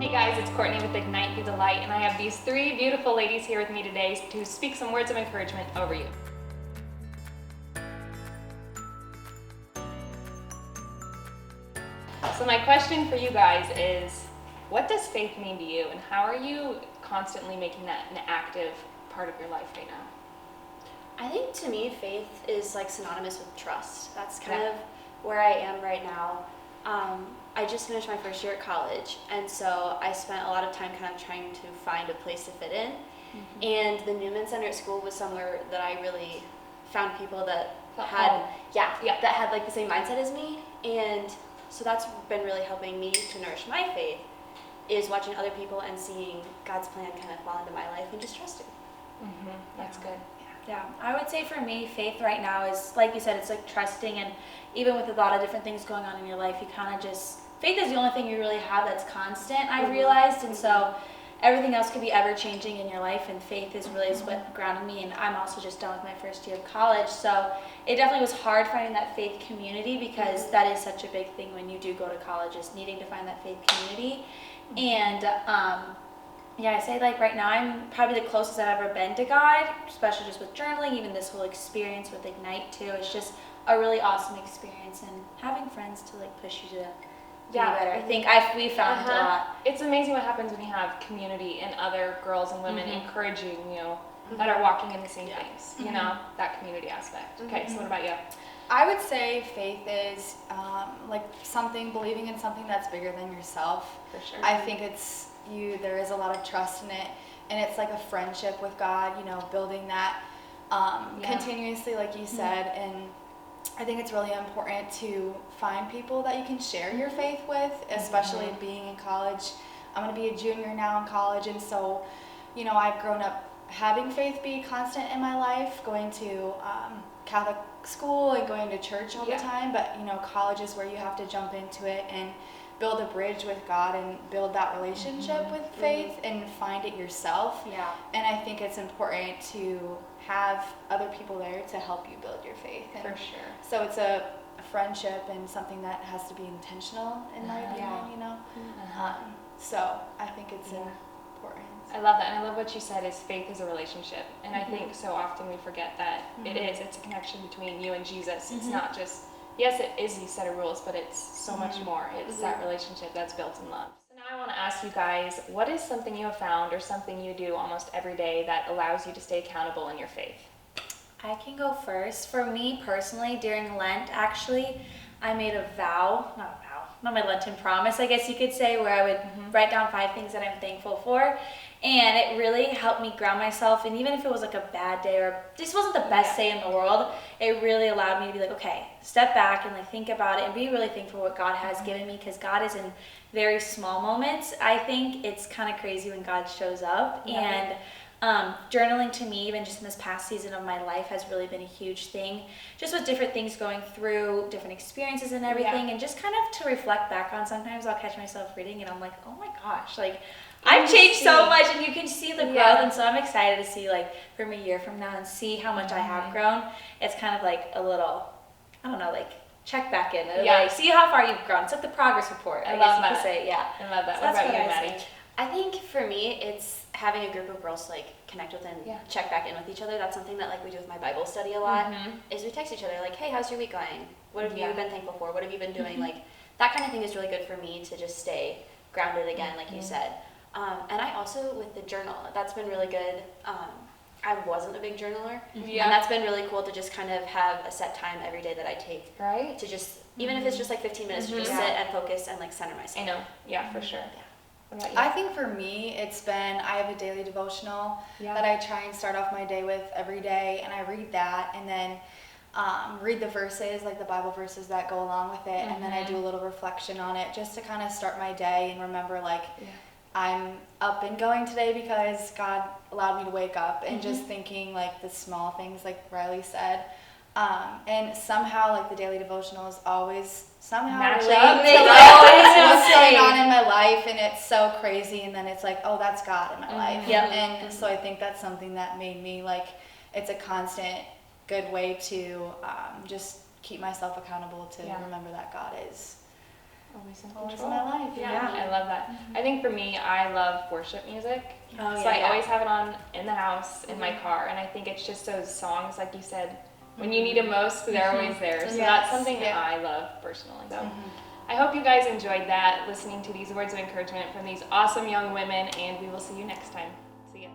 Hey guys, it's Courtney with Ignite Through the Light, and I have these three beautiful ladies here with me today to speak some words of encouragement over you. So my question for you guys is, what does faith mean to you, and how are you constantly making that an active part of your life right now? I think to me, faith is like synonymous with trust. That's kind of where I am right now. I just finished my first year at college, and so I spent a lot of time kind of trying to find a place to fit in. Mm-hmm. And the Newman Center at school was somewhere that I really found people that had like the same mindset as me. And so that's been really helping me to nourish my faith, is watching other people and seeing God's plan kind of fall into my life and just trusting. Mm-hmm. That's good. Yeah, I would say for me, faith right now is, like you said, it's like trusting, and even with a lot of different things going on in your life, you kind of just, faith is the only thing you really have that's constant, I realized, and so everything else could be ever changing in your life, and faith is really what grounded me. And I'm also just done with my first year of college, so it definitely was hard finding that faith community, because that is such a big thing when you do go to college, is needing to find that faith community. And I say like right now I'm probably the closest I've ever been to God, especially just with journaling, even this whole experience with Ignite too. It's just a really awesome experience, and having friends to like push you to do better. I think we found a lot. It's amazing what happens when you have community and other girls and women encouraging you that are walking in the same things, you know, that community aspect. Okay, so what about you? I would say faith is like believing in something that's bigger than yourself. For sure. I think there is a lot of trust in it, and it's like a friendship with God, building that continuously, like you said. And I think it's really important to find people that you can share your faith with, especially being in college. I'm going to be a junior now in college, and so, I've grown up having faith be constant in my life, going to Catholic school and going to church all the time, but, college is where you have to jump into it and build a bridge with God and build that relationship with faith and find it yourself. Yeah. And I think it's important to have other people there to help you build your faith. And for sure. so it's a friendship and something that has to be intentional, in my opinion, so I think it's important. I love that, and I love what you said, is faith is a relationship. And I think so often we forget that it's a connection between you and Jesus. It's not just, yes, it is these set of rules, but it's so much more. It's that relationship that's built in love. So now I want to ask you guys, what is something you have found or something you do almost every day that allows you to stay accountable in your faith? I can go first. For me personally, during Lent, actually, I made not my Lenten promise, I guess you could say, where I would write down 5 things that I'm thankful for. And it really helped me ground myself. And even if it was like a bad day or this wasn't the best day in the world, it really allowed me to be like, okay, step back and like think about it and be really thankful for what God has given me, because God is in very small moments. I think it's kind of crazy when God shows up. And journaling to me, even just in this past season of my life, has really been a huge thing, just with different things going through, different experiences and everything, and just kind of to reflect back on. Sometimes I'll catch myself reading and I'm like, oh my gosh, like I've changed so much, and you can see the growth. And so I'm excited to see, like, from a year from now and see how much I have grown. It's kind of like a little, I don't know, like check back in, like see how far you've grown. It's like the progress report. I love guess you that. could say, I love that. So what about you, I Maddie? I think for me, it's having a group of girls to like connect with and check back in with each other. That's something that like we do with my Bible study a lot, is we text each other like, hey, how's your week going? What have you been thankful for? What have you been doing? Like that kind of thing is really good for me to just stay grounded again, like you said. And I also, with the journal, that's been really good. I wasn't a big journaler, and that's been really cool to just kind of have a set time every day that I take to just, even if it's just like 15 minutes, to just sit and focus and like center myself. I know, for sure. What about you? I think for me, I have a daily devotional that I try and start off my day with every day, and I read that, and then read the verses, like the Bible verses that go along with it, and then I do a little reflection on it, just to kind of start my day and remember, like, I'm up and going today because God allowed me to wake up, and just thinking, like, the small things, like Riley said. And somehow, like, the daily devotional is always somehow related to what's going on in my life, and it's so crazy, and then it's like, oh, that's God in my life. And so I think that's something that made me, like, it's a constant good way to just keep myself accountable to remember that God is always in Always in control. my life. Yeah, I love that. I think for me, I love worship music. Oh, So I yeah. always have it on in the house, in my car, and I think it's just those songs, like you said, when you need them most, they're always there. So that's Yes, something that yeah. I love personally. So I hope you guys enjoyed that, listening to these words of encouragement from these awesome young women, and we will see you next time. See ya.